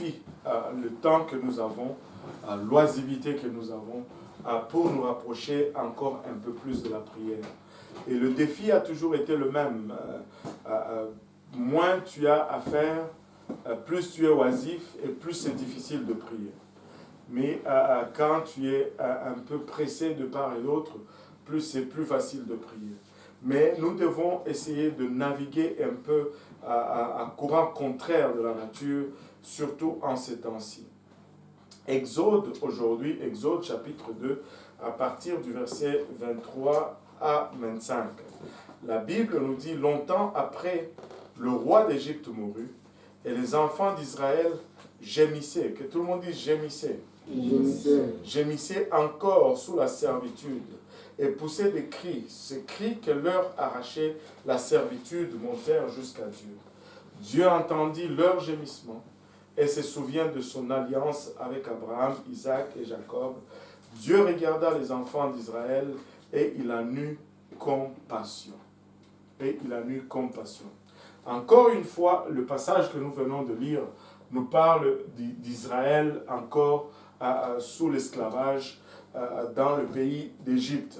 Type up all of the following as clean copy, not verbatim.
profit le temps que nous avons, l'oisiveté que nous avons, pour nous rapprocher encore un peu plus de la prière. Et le défi a toujours été le même. Moins tu as à faire, plus tu es oisif et plus c'est difficile de prier. Mais quand tu es un peu pressé de part et d'autre, plus c'est plus facile de prier. Mais nous devons essayer de naviguer un peu à courant contraire de la nature, surtout en ces temps-ci. Exode aujourd'hui, Exode chapitre 2, à partir du verset 23 à 25. La Bible nous dit, longtemps après, le roi d'Égypte mourut, et les enfants d'Israël gémissaient. Que tout le monde dise gémissaient. Gémissaient encore sous la servitude et poussaient des cris. Ces cris que leur arrachait la servitude montèrent jusqu'à Dieu. Dieu entendit leurs gémissements et se souvient de son alliance avec Abraham, Isaac et Jacob. Dieu regarda les enfants d'Israël et il en eut compassion. Encore une fois, le passage que nous venons de lire nous parle d'Israël encore sous l'esclavage dans le pays d'Égypte.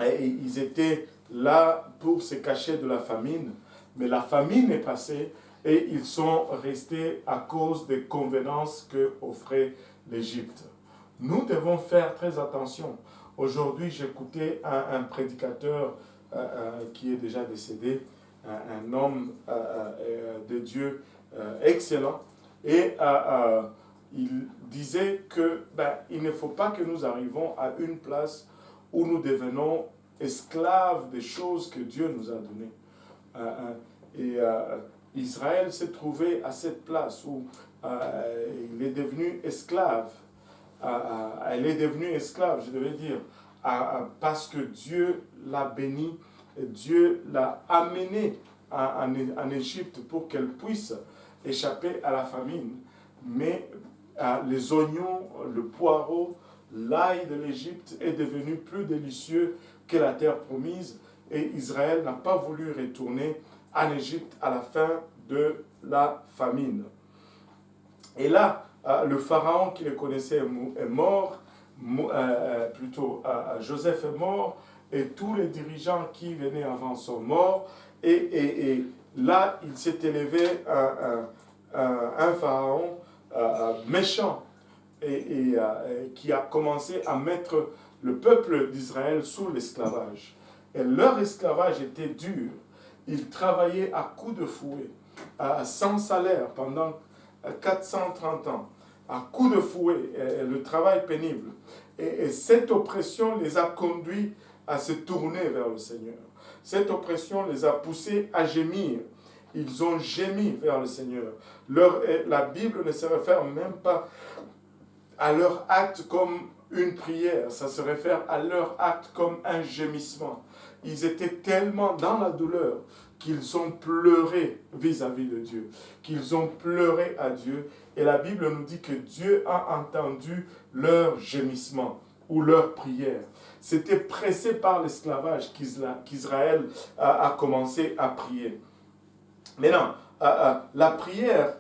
Et ils étaient là pour se cacher de la famine, mais la famine est passée et ils sont restés à cause des convenances que offrait l'Égypte. Nous devons faire très attention. Aujourd'hui, j'écoutais un prédicateur qui est déjà décédé, un homme de Dieu excellent, et il disait que il ne faut pas que nous arrivions à une place où nous devenons esclaves des choses que Dieu nous a données. Israël s'est trouvé à cette place où il est devenu esclave. Elle est devenue esclave, je devais dire, parce que Dieu l'a bénie, Dieu l'a amenée en Égypte pour qu'elle puisse échapper à la famine. Mais les oignons, le poireau, l'ail de l'Égypte est devenu plus délicieux que la terre promise, et Israël n'a pas voulu retourner en Égypte à la fin de la famine. Et là, le pharaon qui les connaissait est mort, Joseph est mort, et tous les dirigeants qui venaient avant sont morts, et là, il s'est élevé un pharaon méchant, et qui a commencé à mettre le peuple d'Israël sous l'esclavage. Et leur esclavage était dur. Ils travaillaient à coups de fouet, sans salaire pendant 430 ans, à coups de fouet, le travail pénible. Et cette oppression les a conduits à se tourner vers le Seigneur. Cette oppression les a poussés à gémir. Ils ont gémi vers le Seigneur. La Bible ne se réfère même pas à leur acte comme une prière, ça se réfère à leur acte comme un gémissement. Ils étaient tellement dans la douleur qu'ils ont pleuré vis-à-vis de Dieu, qu'ils ont pleuré à Dieu, et la Bible nous dit que Dieu a entendu leur gémissement ou leur prière. C'était pressé par l'esclavage qu'Israël a commencé à prier. Maintenant, la prière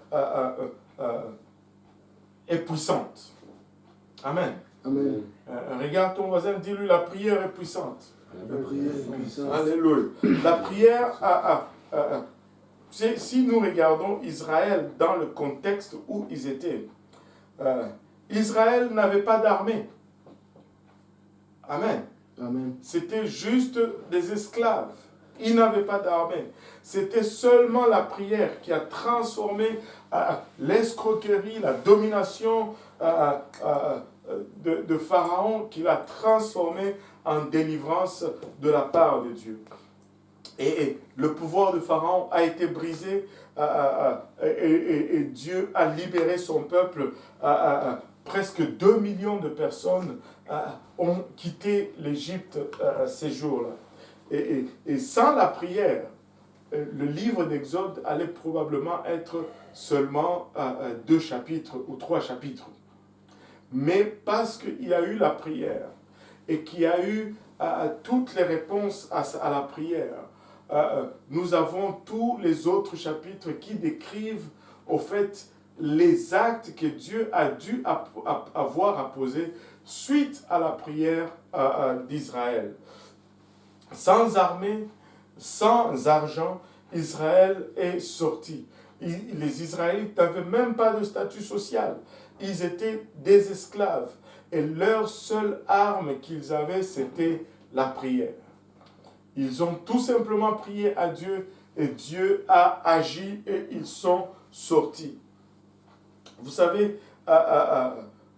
est puissante. Amen. Amen. Regarde ton voisin, dis-lui, la prière est puissante. La prière est puissante. Alléluia. La prière, si nous regardons Israël dans le contexte où ils étaient, Israël n'avait pas d'armée. Amen. Amen. C'était juste des esclaves. Ils n'avaient pas d'armée. C'était seulement la prière qui a transformé l'escroquerie, la domination de Pharaon, qui l'a transformé en délivrance de la part de Dieu. Et le pouvoir de Pharaon a été brisé et Dieu a libéré son peuple. Presque 2 millions de personnes ont quitté l'Égypte ces jours-là. Et sans la prière, le livre d'Exode allait probablement être seulement 2 chapitres ou 3 chapitres. Mais parce qu'il y a eu la prière et qu'il y a eu toutes les réponses à la prière, nous avons tous les autres chapitres qui décrivent au fait les actes que Dieu a dû avoir à poser suite à la prière d'Israël. Sans armée, sans argent, Israël est sorti. Les Israélites n'avaient même pas de statut social. Ils étaient des esclaves. Et leur seule arme qu'ils avaient, c'était la prière. Ils ont tout simplement prié à Dieu et Dieu a agi et ils sont sortis. Vous savez,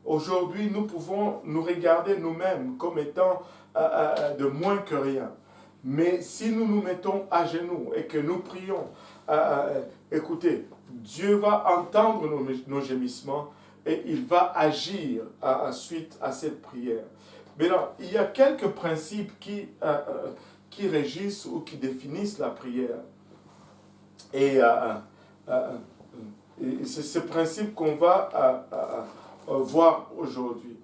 aujourd'hui, nous pouvons nous regarder nous-mêmes comme étant de moins que rien. Mais si nous nous mettons à genoux et que nous prions, écoutez, Dieu va entendre nos gémissements et il va agir suite à cette prière. Mais non, il y a quelques principes qui régissent ou qui définissent la prière. Et c'est ce principe qu'on va voir aujourd'hui.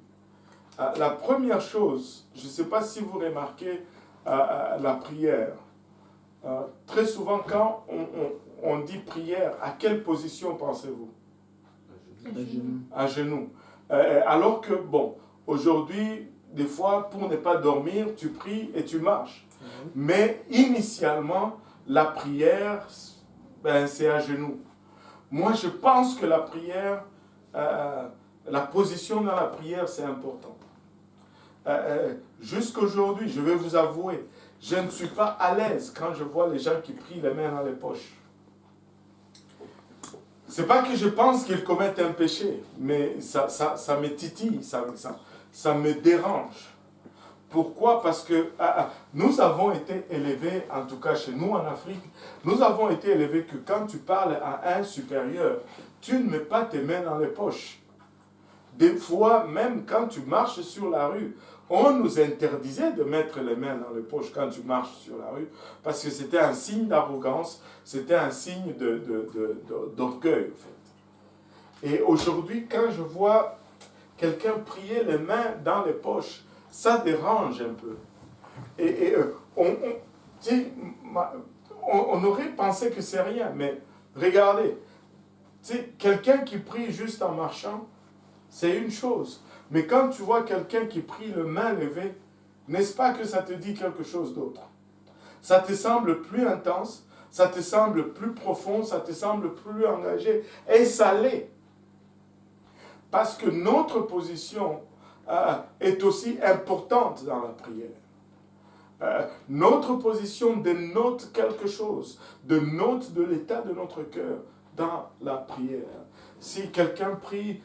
La première chose, je ne sais pas si vous remarquez la prière. Très souvent, quand on dit prière, à quelle position pensez-vous? À genoux. Alors que, bon, aujourd'hui, des fois, pour ne pas dormir, tu pries et tu marches. Mais initialement, la prière, c'est à genoux. Moi, je pense que la prière, la position dans la prière, c'est important. Jusqu'aujourd'hui, je vais vous avouer, je ne suis pas à l'aise quand je vois les gens qui prient les mains dans les poches. C'est pas que je pense qu'ils commettent un péché, mais ça me titille, ça me dérange. Pourquoi? Parce que nous avons été élevés, en tout cas chez nous en Afrique, nous avons été élevés que quand tu parles à un supérieur, tu ne mets pas tes mains dans les poches. Des fois, même quand tu marches sur la rue, on nous interdisait de mettre les mains dans les poches quand tu marches sur la rue, parce que c'était un signe d'arrogance, c'était un signe d'orgueil, en fait. Et aujourd'hui, quand je vois quelqu'un prier les mains dans les poches, ça dérange un peu. Et on aurait pensé que c'est rien, mais regardez, quelqu'un qui prie juste en marchant, c'est une chose. Mais quand tu vois quelqu'un qui prie les mains levées, n'est-ce pas que ça te dit quelque chose d'autre? Ça te semble plus intense, ça te semble plus profond, ça te semble plus engagé. Et ça l'est. Parce que notre position est aussi importante dans la prière. Notre position dénote quelque chose, dénote de l'état de notre cœur dans la prière. Si quelqu'un prie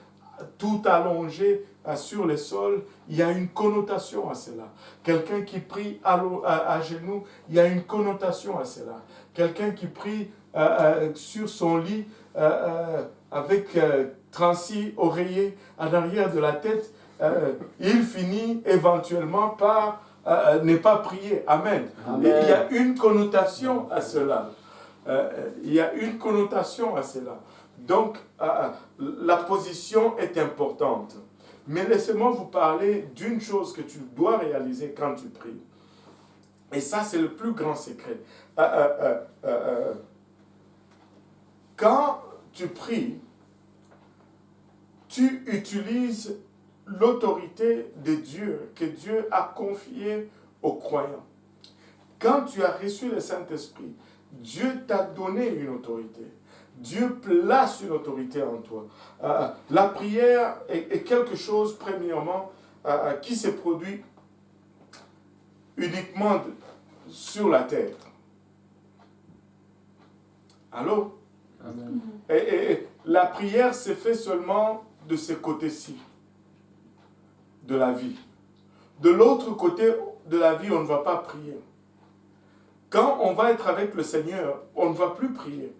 tout allongé sur les sols, il y a une connotation à cela. Quelqu'un qui prie à genoux, il y a une connotation à cela. Quelqu'un qui prie sur son lit avec transi oreiller à l'arrière de la tête, il finit éventuellement par ne pas prier. Amen. Amen. Et il y a une connotation à cela. Il y a une connotation à cela. Donc, la position est importante. Mais laissez-moi vous parler d'une chose que tu dois réaliser quand tu pries. Et ça, c'est le plus grand secret. Quand tu pries, tu utilises l'autorité de Dieu que Dieu a confiée aux croyants. Quand tu as reçu le Saint-Esprit, Dieu t'a donné une autorité. Dieu place une autorité en toi. La prière est quelque chose, premièrement, qui se produit uniquement sur la terre. Allô? Amen. Et la prière se fait seulement de ce côté-ci de la vie. De l'autre côté de la vie, on ne va pas prier. Quand on va être avec le Seigneur, on ne va plus prier.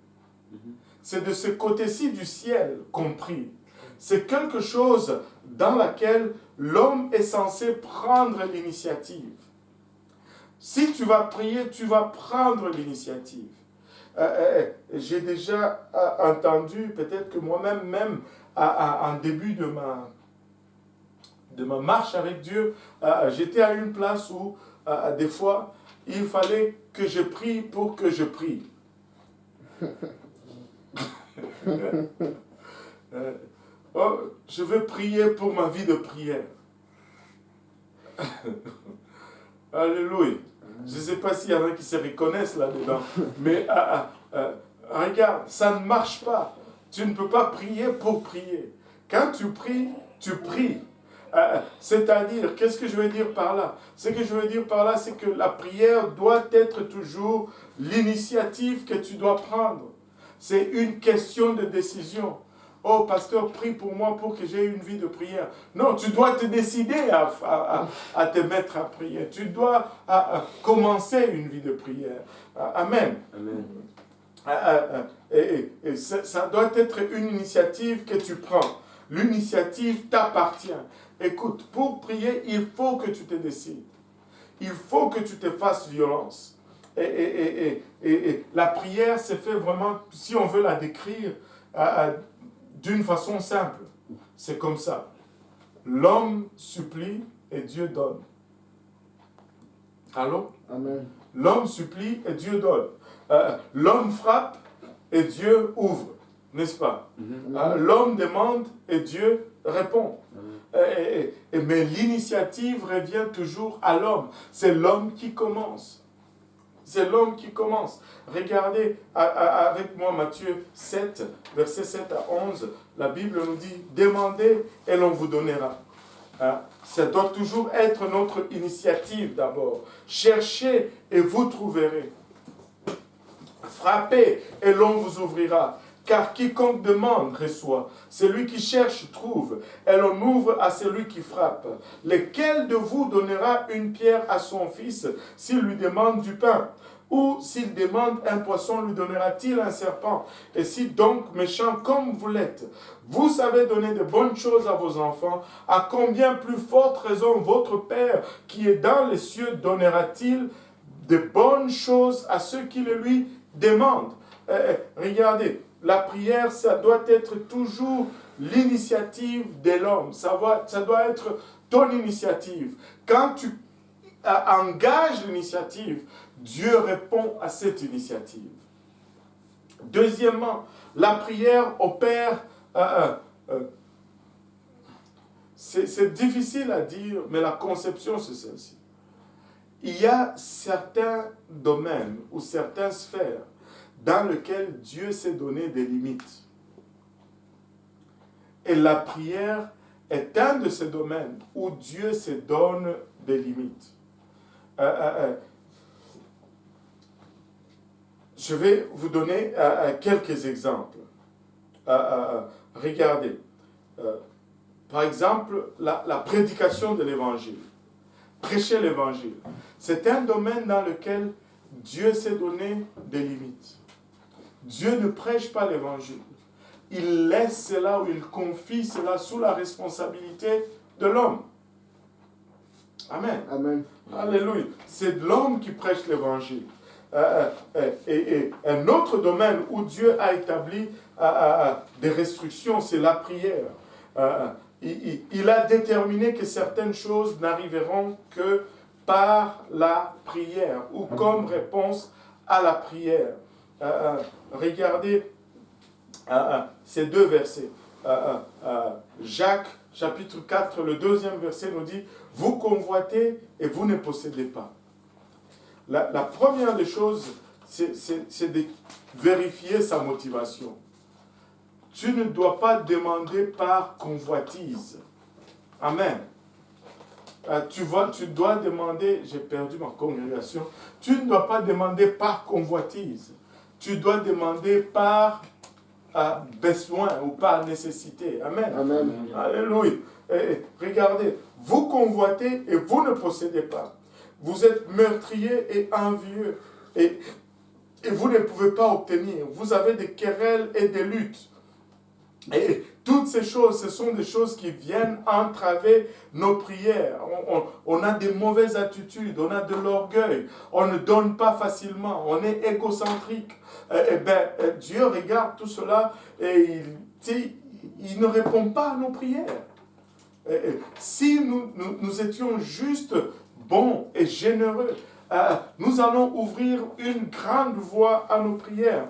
C'est de ce côté-ci du ciel qu'on prie. C'est quelque chose dans laquelle l'homme est censé prendre l'initiative. Si tu vas prier, tu vas prendre l'initiative. J'ai déjà entendu, peut-être que moi-même, même en début de ma marche avec Dieu, j'étais à une place où, des fois, il fallait que je prie pour que je prie. Oh, je veux prier pour ma vie de prière. Alléluia. Je ne sais pas s'il y en a qui se reconnaissent là-dedans. Mais regarde, ça ne marche pas. Tu ne peux pas prier pour prier. Quand tu pries, tu pries. C'est-à-dire, qu'est-ce que je veux dire par là? Ce que je veux dire par là, c'est que la prière doit être toujours l'initiative que tu dois prendre. C'est une question de décision. Oh, pasteur, prie pour moi pour que j'ai une vie de prière. Non, tu dois te décider à te mettre à prier. Tu dois commencer une vie de prière. Amen. Amen. Et ça doit être une initiative que tu prends. L'initiative t'appartient. Écoute, pour prier, il faut que tu te décides. Il faut que tu te fasses violence. Et la prière se fait vraiment, si on veut la décrire d'une façon simple, c'est comme ça. L'homme supplie et Dieu donne. Allô? Amen. L'homme supplie et Dieu donne. L'homme frappe et Dieu ouvre, n'est-ce pas? L'homme demande et Dieu répond. Mais l'initiative revient toujours à l'homme. C'est l'homme qui commence. C'est l'homme qui commence. Regardez avec moi Matthieu 7, versets 7 à 11. La Bible nous dit, demandez et l'on vous donnera. Ça doit toujours être notre initiative d'abord. Cherchez et vous trouverez. Frappez et l'on vous ouvrira. Car quiconque demande reçoit. Celui qui cherche trouve. Et l'on ouvre à celui qui frappe. Lequel de vous donnera une pierre à son fils s'il lui demande du pain? Ou s'il demande un poisson, lui donnera-t-il un serpent? Et si donc, méchant comme vous l'êtes, vous savez donner de bonnes choses à vos enfants, à combien plus forte raison votre Père qui est dans les cieux donnera-t-il de bonnes choses à ceux qui le lui demandent? Regardez, la prière, ça doit être toujours l'initiative de l'homme. Ça doit être ton initiative. Quand tu engages l'initiative, Dieu répond à cette initiative. Deuxièmement, la prière opère... c'est difficile à dire, mais la conception, c'est celle-ci. Il y a certains domaines ou certaines sphères dans lesquelles Dieu s'est donné des limites. Et la prière est un de ces domaines où Dieu se donne des limites. Je vais vous donner quelques exemples. Regardez. Par exemple, la prédication de l'évangile. Prêcher l'évangile. C'est un domaine dans lequel Dieu s'est donné des limites. Dieu ne prêche pas l'évangile. Il laisse cela ou il confie cela sous la responsabilité de l'homme. Amen. Amen. Alléluia. C'est l'homme qui prêche l'évangile. Et un autre domaine où Dieu a établi des restrictions, c'est la prière. Il a déterminé que certaines choses n'arriveront que par la prière ou comme réponse à la prière. Regardez ces deux versets. Jacques, chapitre 4, le 2e verset nous dit « Vous convoitez et vous ne possédez pas ». La première des choses, c'est de vérifier sa motivation. Tu ne dois pas demander par convoitise. Amen. Tu dois demander, j'ai perdu ma congrégation, tu ne dois pas demander par convoitise. Tu dois demander par besoin ou par nécessité. Amen. Amen. Alléluia. Regardez, vous convoitez et vous ne possédez pas. Vous êtes meurtrier et envieux et vous ne pouvez pas obtenir. Vous avez des querelles et des luttes. Et toutes ces choses, ce sont des choses qui viennent entraver nos prières. On a des mauvaises attitudes, on a de l'orgueil, on ne donne pas facilement, on est égocentrique. Dieu regarde tout cela et il ne répond pas à nos prières. Si nous étions juste bons et généreux, nous allons ouvrir une grande voie à nos prières.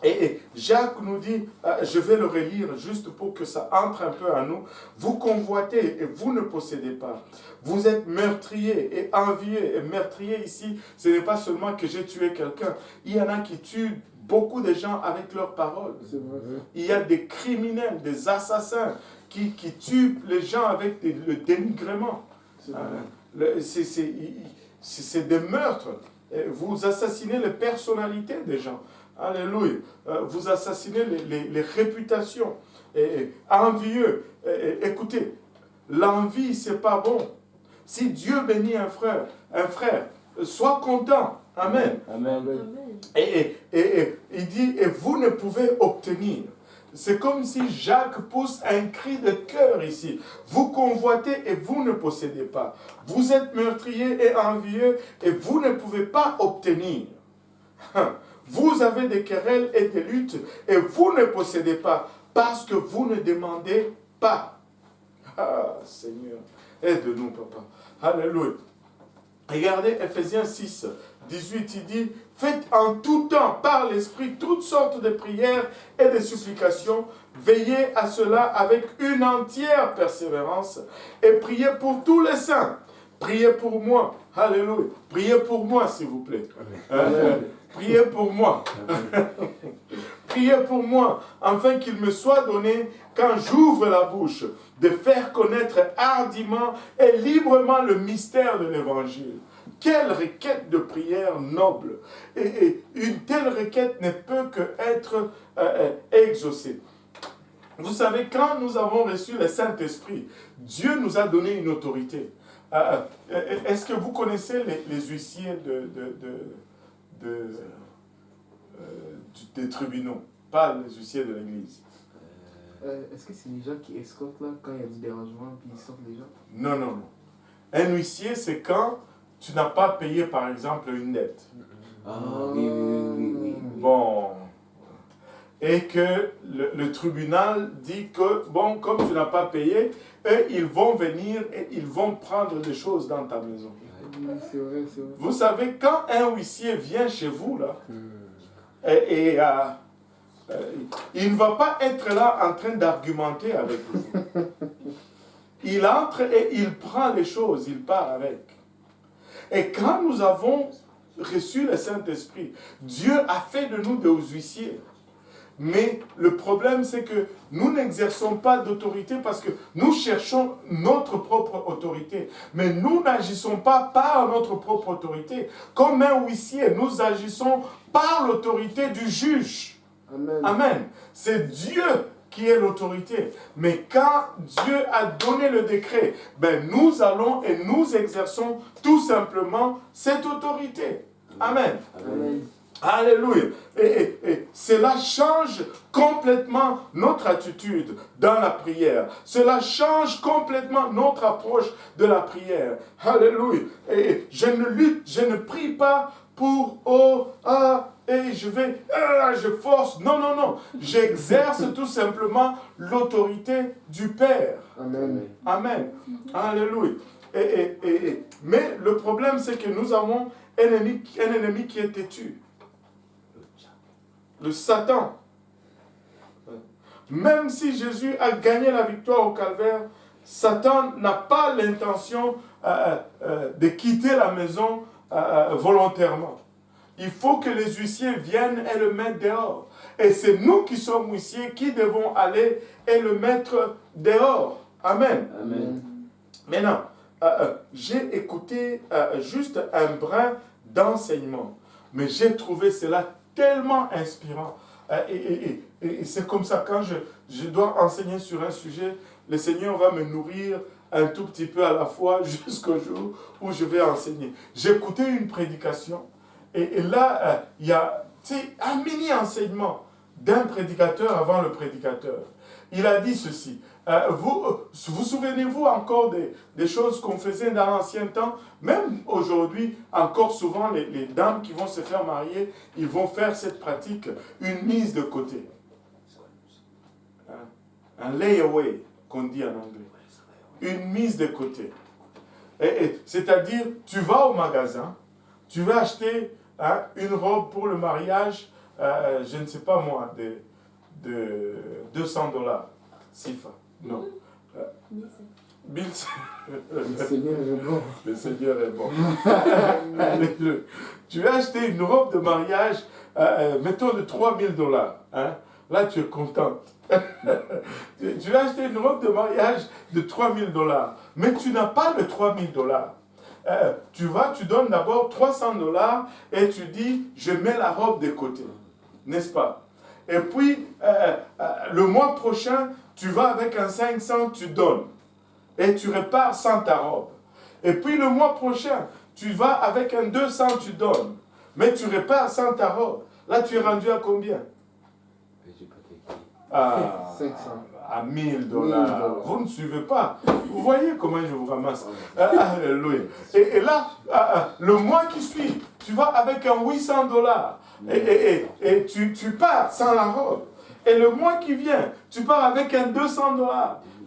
Et Jacques nous dit, je vais le relire juste pour que ça entre un peu à nous. Vous convoitez et vous ne possédez pas. Vous êtes meurtriers et envieux. Et meurtrier ici, ce n'est pas seulement que j'ai tué quelqu'un. Il y en a qui tuent beaucoup de gens avec leurs paroles. Il y a des criminels, des assassins qui tuent les gens avec le dénigrement. C'est des meurtres. Vous assassinez les personnalités des gens. Alléluia. Vous assassinez les réputations. Envieux. Écoutez, l'envie, c'est pas bon. Si Dieu bénit un frère, sois content. Amen. Amen. Et il dit, et vous ne pouvez obtenir. C'est comme si Jacques pousse un cri de cœur ici. Vous convoitez et vous ne possédez pas. Vous êtes meurtriers et envieux et vous ne pouvez pas obtenir. Vous avez des querelles et des luttes et vous ne possédez pas parce que vous ne demandez pas. Ah, Seigneur, aide-nous, papa. Alléluia. Regardez Ephésiens 6, 18, il dit, faites en tout temps par l'Esprit toutes sortes de prières et de supplications, veillez à cela avec une entière persévérance et priez pour tous les saints. Priez pour moi. Alléluia. Priez pour moi, s'il vous plaît. Priez pour moi. Priez pour moi, afin qu'il me soit donné, quand j'ouvre la bouche, de faire connaître hardiment et librement le mystère de l'Évangile. Quelle requête de prière noble. Et une telle requête ne peut qu'être exaucée. Vous savez, quand nous avons reçu le Saint-Esprit, Dieu nous a donné une autorité. Est-ce que vous connaissez les huissiers des tribunaux, pas les huissiers de l'église? Est-ce que c'est les gens qui escortent là quand il y a du dérangement puis ils sortent les gens? Non, non, non. Un huissier, c'est quand tu n'as pas payé, par exemple, une dette. Ah oui. Bon. Et que le tribunal dit que, bon, comme tu n'as pas payé, eux, ils vont venir et ils vont prendre des choses dans ta maison. Oui, c'est vrai, c'est vrai. Vous savez, quand un huissier vient chez vous, là, il ne va pas être là en train d'argumenter avec vous. Il entre et il prend les choses, il part avec. Et quand nous avons reçu le Saint-Esprit, Dieu a fait de nous des huissiers. Mais le problème, c'est que nous n'exerçons pas d'autorité parce que nous cherchons notre propre autorité. Mais nous n'agissons pas par notre propre autorité. Comme un huissier, nous agissons par l'autorité du juge. Amen. Amen. C'est Dieu qui est l'autorité. Mais quand Dieu a donné le décret, ben nous allons et nous exerçons tout simplement cette autorité. Amen. Amen. Alléluia. Et cela change complètement notre attitude dans la prière. Cela change complètement notre approche de la prière. Alléluia. Et je ne lutte, je ne prie pas pour et je force. Non, non, non. J'exerce tout simplement l'autorité du Père. Amen. Amen. Alléluia. Mais le problème, c'est que nous avons un ennemi qui est têtu. Le Satan. Même si Jésus a gagné la victoire au calvaire, Satan n'a pas l'intention de quitter la maison volontairement. Il faut que les huissiers viennent et le mettent dehors. Et c'est nous qui sommes huissiers qui devons aller et le mettre dehors. Amen. Amen. Maintenant, j'ai écouté juste un brin d'enseignement, mais j'ai trouvé cela tellement inspirant. Et c'est comme ça, quand je dois enseigner sur un sujet, le Seigneur va me nourrir un tout petit peu à la fois jusqu'au jour où je vais enseigner. J'ai écouté une prédication et là, il y a un mini-enseignement d'un prédicateur avant le prédicateur. Il a dit ceci. Vous souvenez-vous encore des choses qu'on faisait dans l'ancien temps? Même aujourd'hui, encore souvent, les dames qui vont se faire marier, ils vont faire cette pratique, une mise de côté. Un layaway, qu'on dit en anglais. Une mise de côté. C'est-à-dire, tu vas au magasin, tu vas acheter une robe pour le mariage je ne sais pas moi, de $200. Sifa. Non. Bill, Le Seigneur est bon. le Seigneur est bon. Tu vas acheter une robe de mariage, mettons de $3000. Hein? Là, tu es contente. Tu vas acheter une robe de mariage de $3000. Mais tu n'as pas le $3000. Tu donnes d'abord $300 et tu dis, je mets la robe de côté. N'est-ce pas? Et puis, le mois prochain, tu vas avec un 500, tu donnes. Et tu repars sans ta robe. Et puis le mois prochain, tu vas avec un 200, tu donnes. Mais tu repars sans ta robe. Là, tu es rendu à combien? À 500. À $1000. Vous ne suivez pas. Vous voyez comment je vous ramasse. Alléluia. Et là, le mois qui suit, tu vas avec un $800. Et tu pars sans la robe. Et le mois qui vient, tu pars avec un $200.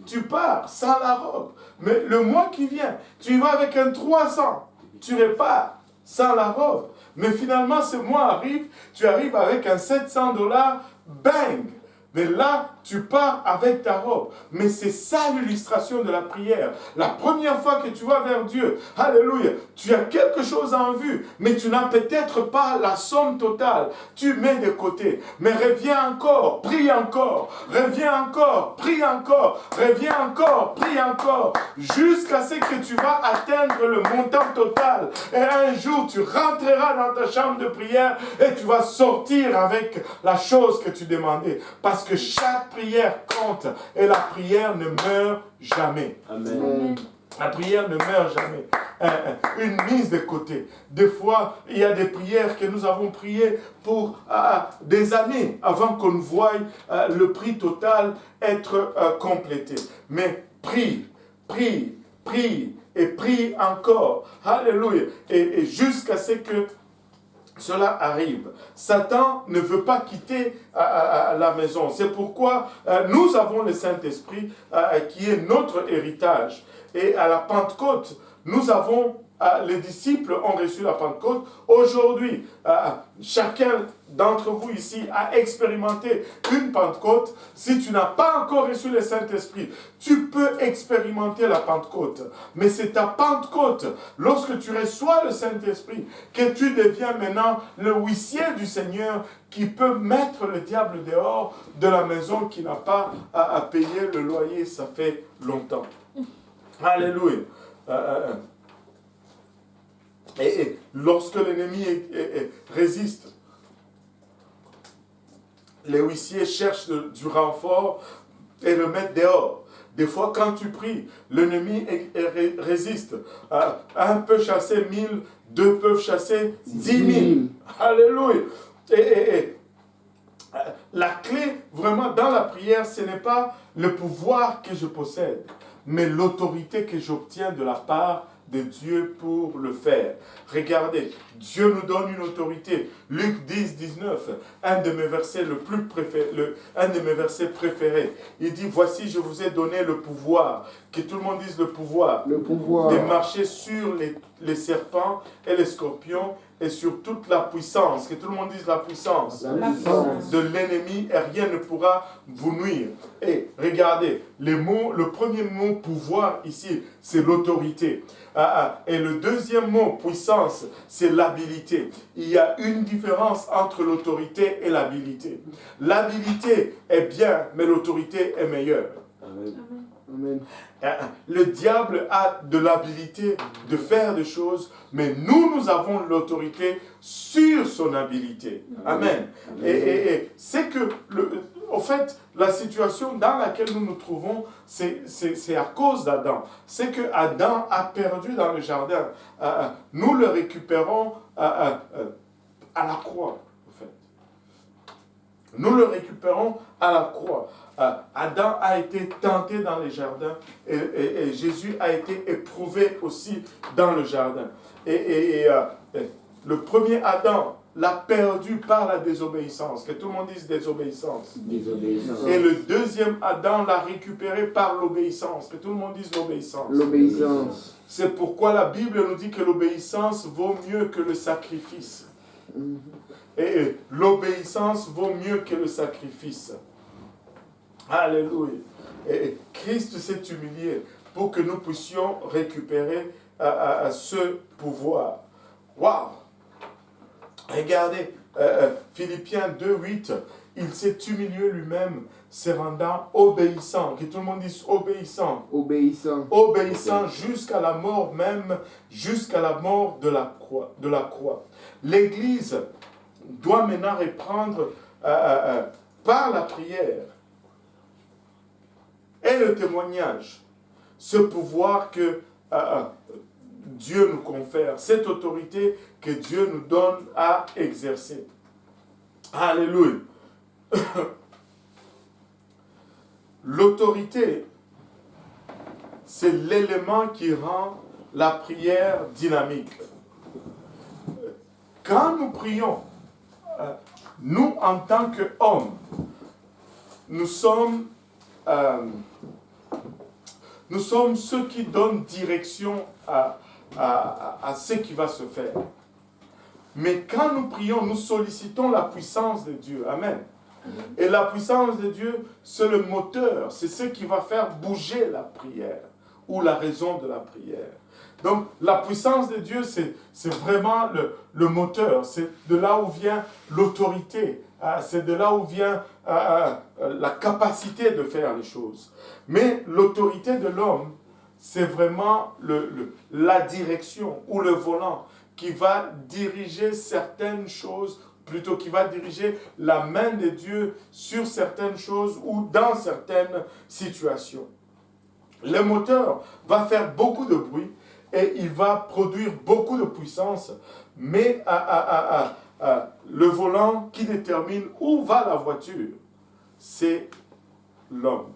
Tu pars sans la robe. Mais le mois qui vient, tu y vas avec un 300. Tu repars sans la robe. Mais finalement, ce mois arrive, tu arrives avec un $700. Bang! Mais là, tu pars avec ta robe. Mais c'est ça l'illustration de la prière. La première fois que tu vas vers Dieu, alléluia, tu as quelque chose en vue, mais tu n'as peut-être pas la somme totale. Tu mets de côté. Mais reviens encore, prie encore, reviens encore, prie encore, reviens encore, prie encore, jusqu'à ce que tu vas atteindre le montant total. Et un jour, tu rentreras dans ta chambre de prière et tu vas sortir avec la chose que tu demandais. Parce que chaque prière compte et la prière ne meurt jamais. Amen. La prière ne meurt jamais. Une mise de côté. Des fois, il y a des prières que nous avons priées pour des années avant qu'on voie le prix total être complété. Mais prie, prie, prie et prie encore. Alléluia. Et jusqu'à ce que cela arrive. Satan ne veut pas quitter la maison. C'est pourquoi nous avons le Saint-Esprit qui est notre héritage. Et à la Pentecôte, nous avons, les disciples ont reçu la Pentecôte. Aujourd'hui, chacun d'entre vous ici a expérimenté une Pentecôte. Si tu n'as pas encore reçu le Saint-Esprit, tu peux expérimenter la Pentecôte. Mais c'est ta Pentecôte, lorsque tu reçois le Saint-Esprit, que tu deviens maintenant le huissier du Seigneur qui peut mettre le diable dehors de la maison qui n'a pas à payer le loyer, ça fait longtemps. Alléluia. Et lorsque l'ennemi résiste, les huissiers cherchent du renfort et le mettent dehors. Des fois, quand tu pries, l'ennemi résiste. Un peut chasser 1000, deux peuvent chasser 10 000. Alléluia. Et la clé, vraiment, dans la prière, ce n'est pas le pouvoir que je possède, mais l'autorité que j'obtiens de la part de Dieu pour le faire. Regardez, Dieu nous donne une autorité. Luc 10, 19, un de mes versets un de mes versets préférés. Il dit, voici, je vous ai donné le pouvoir. Que tout le monde dise le pouvoir. Le pouvoir. De marcher sur les serpents et les scorpions et sur toute la puissance. Que tout le monde dise la puissance. La puissance De l'ennemi et rien ne pourra vous nuire. Et regardez, le premier mot pouvoir ici, c'est l'autorité. Et le deuxième mot, puissance, c'est l'habilité. Il y a une différence entre l'autorité et l'habilité. L'habilité est bien, mais l'autorité est meilleure. Amen. Amen. Le diable a de l'habilité de faire des choses, mais nous avons l'autorité sur son habilité. Amen. Et c'est que, en fait, la situation dans laquelle nous nous trouvons, c'est à cause d'Adam. C'est que Adam a perdu dans le jardin. Nous le récupérons à la croix, en fait. Nous le récupérons à la croix. Adam a été tenté dans le jardin et Jésus a été éprouvé aussi dans le jardin. Et le premier Adam l'a perdu par la désobéissance. Que tout le monde dise désobéissance. Désobéissance. Et le deuxième Adam l'a récupéré par l'obéissance. Que tout le monde dise l'obéissance. L'obéissance. C'est pourquoi la Bible nous dit que l'obéissance vaut mieux que le sacrifice. Et l'obéissance vaut mieux que le sacrifice. Alléluia. Et Christ s'est humilié pour que nous puissions récupérer ce pouvoir. Waouh! Regardez, Philippiens 2:8, il s'est humilié lui-même, se rendant obéissant. Que tout le monde dise obéissant. Obéissant. Obéissant jusqu'à la mort même, jusqu'à la mort de la croix. L'Église doit maintenant reprendre par la prière et le témoignage ce pouvoir que Dieu nous confère, cette autorité que Dieu nous donne à exercer. Alléluia. L'autorité, c'est l'élément qui rend la prière dynamique. Quand nous prions, nous en tant qu'hommes, nous sommes ceux qui donnent direction à ce qui va se faire. Mais quand nous prions, nous sollicitons la puissance de Dieu. Amen. Et la puissance de Dieu, c'est le moteur, c'est ce qui va faire bouger la prière ou la raison de la prière. Donc la puissance de Dieu, c'est vraiment le moteur, c'est de là où vient l'autorité, c'est de là où vient la capacité de faire les choses. Mais l'autorité de l'homme, c'est vraiment la direction ou le volant qui va diriger certaines choses, plutôt qui va diriger la main de Dieu sur certaines choses ou dans certaines situations. Le moteur va faire beaucoup de bruit et il va produire beaucoup de puissance, mais le volant qui détermine où va la voiture, c'est l'homme.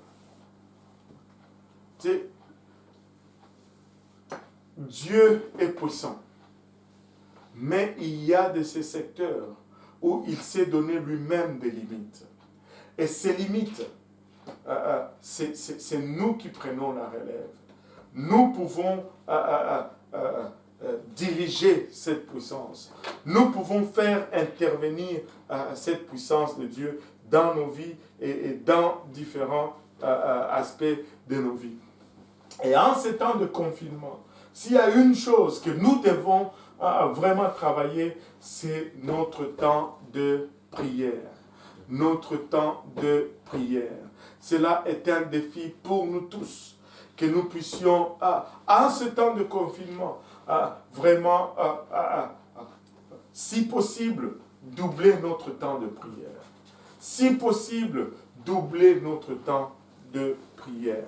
Dieu est puissant, mais il y a de ces secteurs où il s'est donné lui-même des limites. Et ces limites, c'est nous qui prenons la relève. Nous pouvons diriger cette puissance. Nous pouvons faire intervenir cette puissance de Dieu dans nos vies et dans différents aspects de nos vies. Et en ces temps de confinement, s'il y a une chose que nous devons vraiment travailler, c'est notre temps de prière. Notre temps de prière. Cela est un défi pour nous tous, que nous puissions, en ce temps de confinement, vraiment, si possible, doubler notre temps de prière. Si possible, doubler notre temps de prière.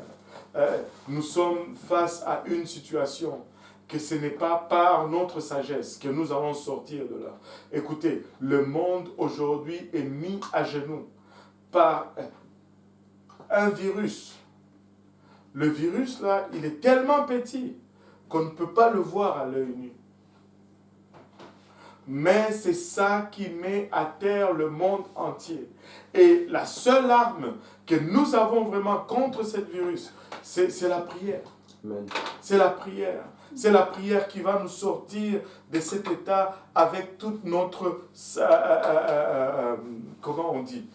Nous sommes face à une situation que ce n'est pas par notre sagesse que nous allons sortir de là. Écoutez, le monde aujourd'hui est mis à genoux par un virus. Le virus là, il est tellement petit qu'on ne peut pas le voir à l'œil nu. Mais c'est ça qui met à terre le monde entier. Et la seule arme que nous avons vraiment contre ce virus, c'est la prière. Amen. C'est la prière. C'est la prière qui va nous sortir de cet état avec toute notre, comment on dit,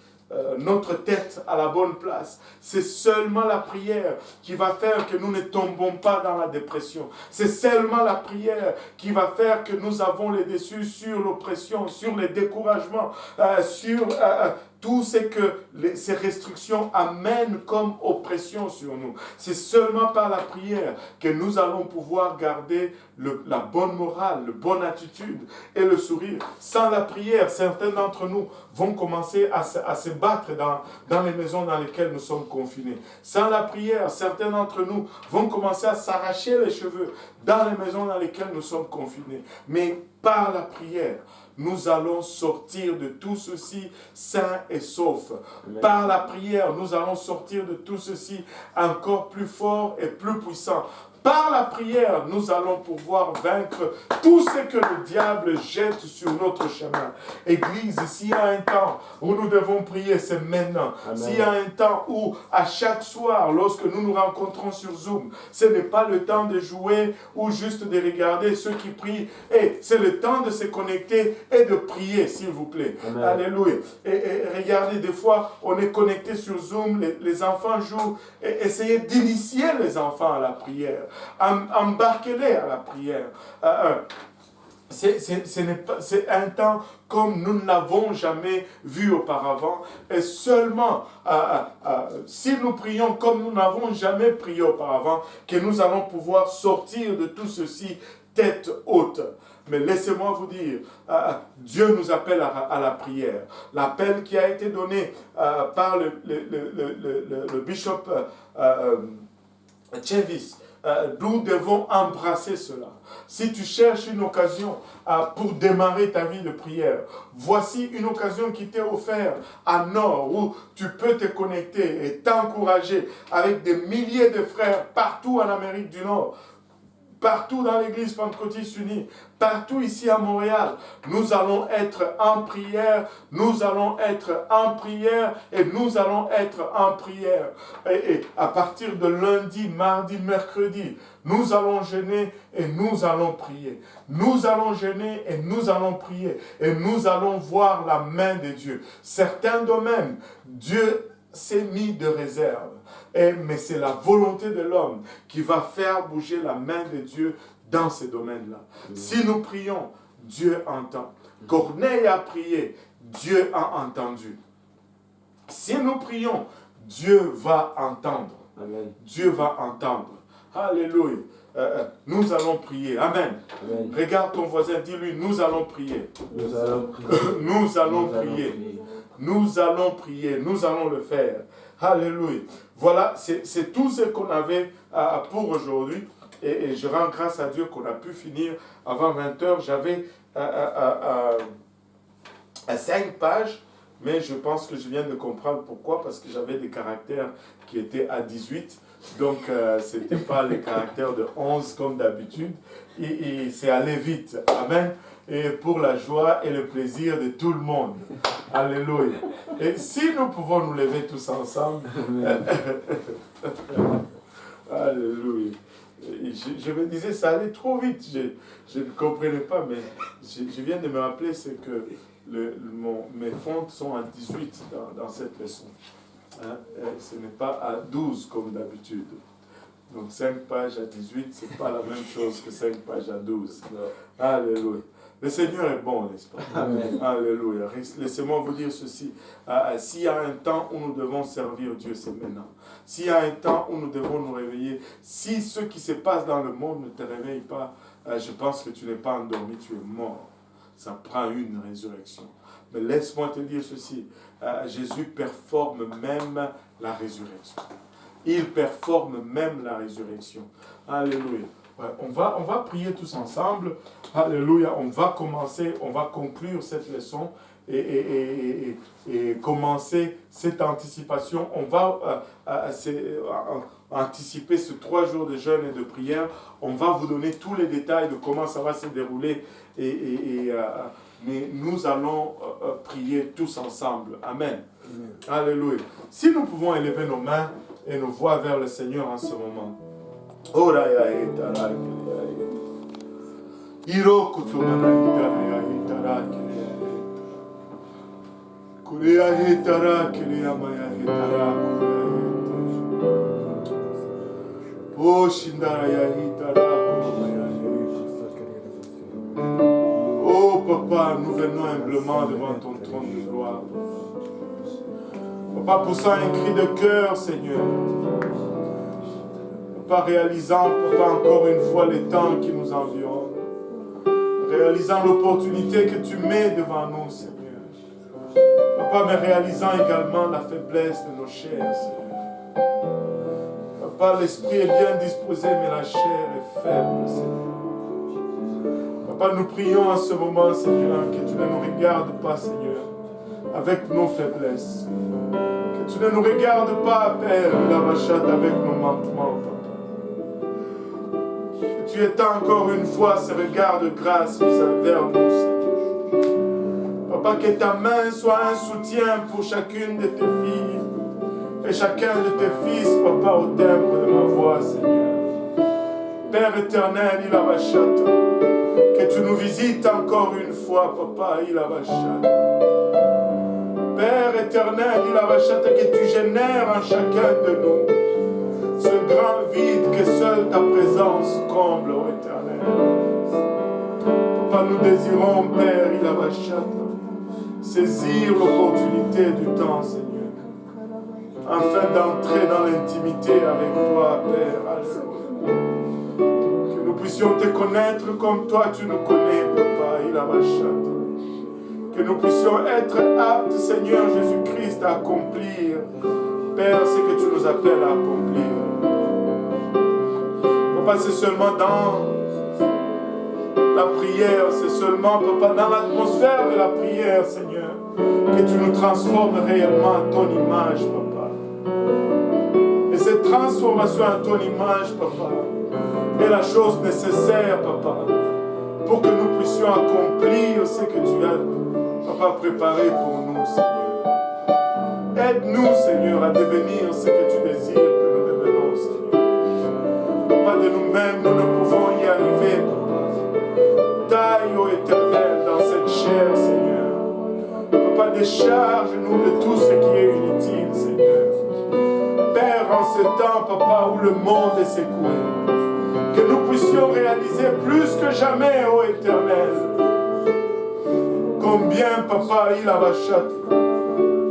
notre tête à la bonne place. C'est seulement la prière qui va faire que nous ne tombons pas dans la dépression. C'est seulement la prière qui va faire que nous avons les dessus sur l'oppression, sur les découragements, sur tout ce que ces restrictions amènent comme oppression sur nous. C'est seulement par la prière que nous allons pouvoir garder la bonne morale, la bonne attitude et le sourire. Sans la prière, certains d'entre nous vont commencer à se battre dans les maisons dans lesquelles nous sommes confinés. Sans la prière, certains d'entre nous vont commencer à s'arracher les cheveux dans les maisons dans lesquelles nous sommes confinés. Mais par la prière, nous allons sortir de tout ceci sains et saufs. Par la prière, nous allons sortir de tout ceci encore plus fort et plus puissant. Par la prière, nous allons pouvoir vaincre tout ce que le diable jette sur notre chemin. Église, s'il y a un temps où nous devons prier, c'est maintenant. Amen. S'il y a un temps où, à chaque soir, lorsque nous nous rencontrons sur Zoom, ce n'est pas le temps de jouer ou juste de regarder ceux qui prient. Et c'est le temps de se connecter et de prier, s'il vous plaît. Amen. Alléluia. Et regardez, des fois, on est connecté sur Zoom, les enfants jouent. Et essayez d'initier les enfants à la prière. Embarquez-les à la prière. C'est un temps comme nous ne l'avons jamais vu auparavant. Et seulement, si nous prions comme nous n'avons jamais prié auparavant, que nous allons pouvoir sortir de tout ceci tête haute. Mais laissez-moi vous dire, Dieu nous appelle à la prière. L'appel qui a été donné par le bishop Chevis, nous devons embrasser cela. Si tu cherches une occasion pour démarrer ta vie de prière, voici une occasion qui t'est offerte à Nord, où tu peux te connecter et t'encourager avec des milliers de frères partout en Amérique du Nord, partout dans l'église pentecôtiste unie, partout ici à Montréal. Nous allons être en prière, nous allons être en prière et nous allons être en prière. Et à partir de lundi, mardi, mercredi, nous allons jeûner et nous allons prier. Nous allons jeûner et nous allons prier. Et nous allons voir la main de Dieu. Certains domaines, Dieu s'est mis de réserve. Mais c'est la volonté de l'homme qui va faire bouger la main de Dieu dans ces domaines-là. Si nous prions, Dieu entend. Corneille a prié, Dieu a entendu. Si nous prions, Dieu va entendre. Amen. Dieu va entendre. Alléluia. Nous allons prier. Amen. Amen. Regarde ton voisin, dis-lui, nous allons prier. Nous allons prier. Nous allons prier. Nous allons prier. Nous allons le faire. Alléluia. Voilà, c'est tout ce qu'on avait pour aujourd'hui. Et je rends grâce à Dieu qu'on a pu finir avant 20h. J'avais 5 pages, mais je pense que je viens de comprendre pourquoi, parce que j'avais des caractères qui étaient à 18. Donc, ce n'était pas les caractères de 11 comme d'habitude. Et c'est allé vite. Amen. Et pour la joie et le plaisir de tout le monde. Alléluia. Et si nous pouvons nous lever tous ensemble. Alléluia. Je me disais, ça allait trop vite. Je ne comprenais pas, mais je viens de me rappeler, c'est que mes fontes sont à 18 dans cette leçon. Hein? Ce n'est pas à 12 comme d'habitude. Donc 5 pages à 18, ce n'est pas la même chose que 5 pages à 12. Alléluia. Le Seigneur est bon, n'est-ce pas? Amen. Alléluia. Laissez-moi vous dire ceci. S'il y a un temps où nous devons servir Dieu, c'est maintenant. S'il y a un temps où nous devons nous réveiller, si ce qui se passe dans le monde ne te réveille pas, je pense que tu n'es pas endormi, tu es mort. Ça prend une résurrection. Mais laisse-moi te dire ceci. Jésus performe même la résurrection. Il performe même la résurrection. Alléluia. Ouais, on va prier tous ensemble. Alléluia. On va commencer, on va conclure cette leçon et commencer cette anticipation. On va anticiper ces 3 jours de jeûne et de prière. On va vous donner tous les détails de comment ça va se dérouler. Mais nous allons prier tous ensemble. Amen. Alléluia. Si nous pouvons élever nos mains et nos voix vers le Seigneur en ce moment. Oh Papa, nous venons humblement devant ton trône de gloire. Papa, poussant un cri de cœur, Seigneur. Papa, réalisant, Papa, encore une fois les temps qui nous environnent. Réalisant l'opportunité que tu mets devant nous, Seigneur. Papa, mais réalisant également la faiblesse de nos chairs, Seigneur. Papa, l'esprit est bien disposé, mais la chair est faible, Seigneur. Papa, nous prions en ce moment, Seigneur, que tu ne nous regardes pas, Seigneur, avec nos faiblesses. Que tu ne nous regardes pas, Père, la rachate avec nos manquements, Papa. tu étends encore une fois ce regard de grâce vers nous, Seigneur. Papa, que ta main soit un soutien pour chacune de tes filles et chacun de tes fils, Papa, au temple de ma voix, Seigneur. Père éternel, il a bachata. Que tu nous visites encore une fois, Papa, il a bachata. Père éternel, il a bachata, que tu génères en chacun de nous ce grand vide que seule ta présence comble, ô éternel. Papa, nous désirons, Père, il a bachata, saisir l'opportunité du temps, Seigneur, afin d'entrer dans l'intimité avec toi, Père. Alléluia. Que nous puissions te connaître comme toi tu nous connais, Papa, il a bachata. Que nous puissions être aptes, Seigneur Jésus-Christ, à accomplir, Père, ce que tu nous appelles à accomplir. Papa, c'est seulement dans la prière, c'est seulement, Papa, dans l'atmosphère de la prière, Seigneur, que tu nous transformes réellement à ton image, Papa. Et cette transformation à ton image, Papa, est la chose nécessaire, Papa, pour que nous puissions accomplir ce que tu as, Papa, préparé pour nous, Seigneur. Aide-nous, Seigneur, à devenir ce que tu désires que nous devenons, Seigneur. Papa, de nous-mêmes, nous ne pouvons y arriver, Papa. Taille, ô Éternel, dans cette chair, Seigneur. Papa, décharge-nous de tout ce qui est inutile, Seigneur. Père, en ce temps, Papa, où le monde est secoué, que nous puissions réaliser plus que jamais, ô Éternel, combien, Papa, il a bachata.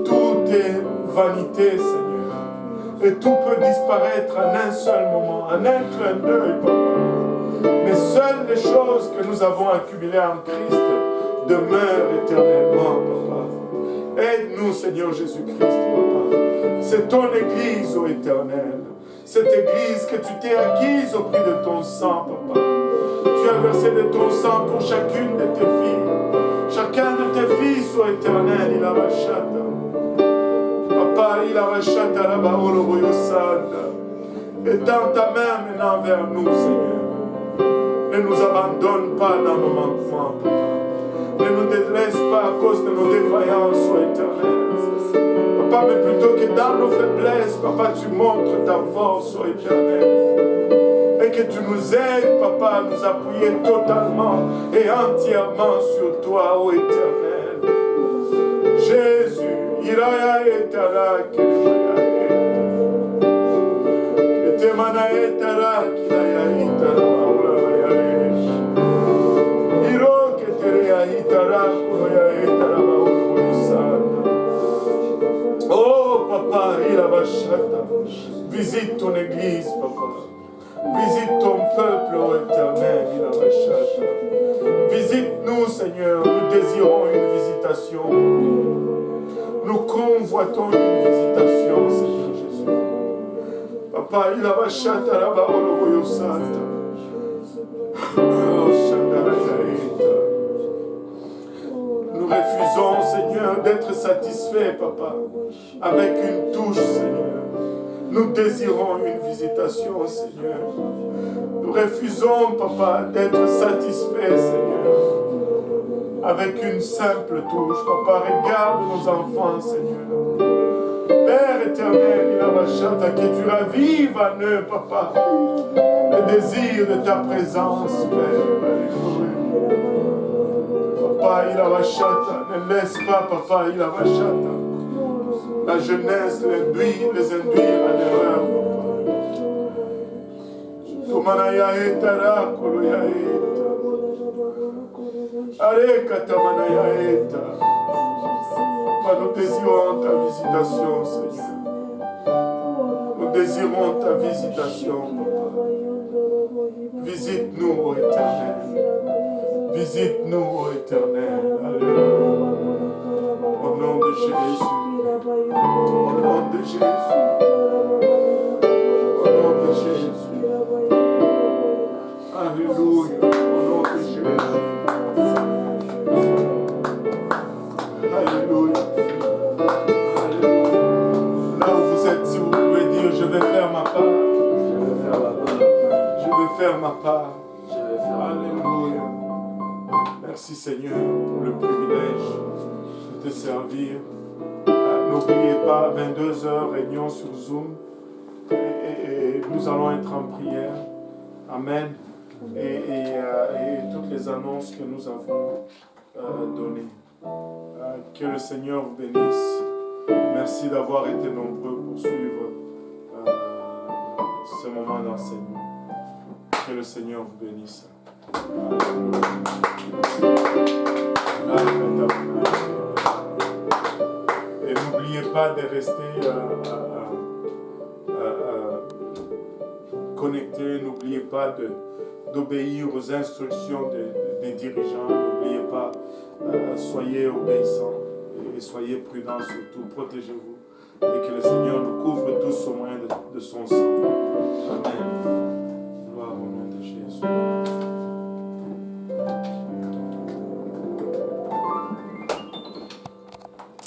Tout est vanité, Seigneur. Et tout peut disparaître en un seul moment, en un clin d'œil, Papa. Mais seules les choses que nous avons accumulées en Christ demeurent éternellement, Papa. Aide-nous, Seigneur Jésus-Christ, Papa. C'est ton Église, ô Éternel. Cette Église que tu t'es acquise au prix de ton sang, Papa. Tu as versé de ton sang pour chacune de tes filles. Chacun de tes fils, ô Éternel, il a bachata. Papa, il a bachata là-bas, ô Loboyosanda. Étends ta main maintenant vers nous, Seigneur. Ne nous abandonne pas dans nos manquements, Papa. Ne nous délaisse pas à cause de nos défaillances, ô Éternel. Papa, mais plutôt que dans nos faiblesses, Papa, tu montres ta force, ô Éternel. Et que tu nous aides, Papa, à nous appuyer totalement et entièrement sur toi, ô Éternel. Jésus, Iraya etara kiraya etemana etara kiraya itara maulaya iro ketereya itara kuraya etara maulaya. Oh Papa, il a bachata. Visite ton église, Papa. Visite ton peuple, ô Éternel, il a bachata. Visite-nous, Seigneur, nous désirons une visitation. Nous convoitons une visitation, Seigneur Jésus. Papa, il a bachata là-bas, on le voit au Santa. Nous refusons, Seigneur, d'être satisfaits, Papa, avec une touche, Seigneur. Nous désirons une visitation, Seigneur. Nous refusons, Papa, d'être satisfaits, Seigneur, avec une simple touche. Papa, regarde nos enfants, Seigneur. Père éternel, il a bachata, que tu ravives en eux, Papa, le désir de ta présence, Père. Alléluia. Papa, il a bachata, ne laisse pas, Papa, il a bachata. La jeunesse les induire en erreur, Papa. Tumanaya etara kuruya eta. Areka tamanaya eta. Papa, nous désirons ta visitation, Seigneur. Nous désirons ta visitation, Papa. Visite-nous, ô Éternel. Visite-nous, ô Éternel. Alléluia. Au nom de Jésus. Au nom de Jésus. Au nom de Jésus. Alléluia. Au nom de Jésus. Alléluia. Alléluia. Là où vous êtes, si vous pouvez dire, je vais faire ma part. Je vais faire ma part. Je vais faire ma part. Alléluia. Merci Seigneur pour le privilège de te servir. N'oubliez pas, 22h, réunion sur Zoom. Et nous allons être en prière. Amen. Et toutes les annonces que nous avons données. Que le Seigneur vous bénisse. Merci d'avoir été nombreux pour suivre ce moment d'enseignement. Que le Seigneur vous bénisse. Et n'oubliez pas de rester connecté. N'oubliez pas d'obéir aux instructions des dirigeants. N'oubliez pas, soyez obéissants et soyez prudents surtout. Protégez-vous. Et que le Seigneur nous couvre tous au moyen de son sang.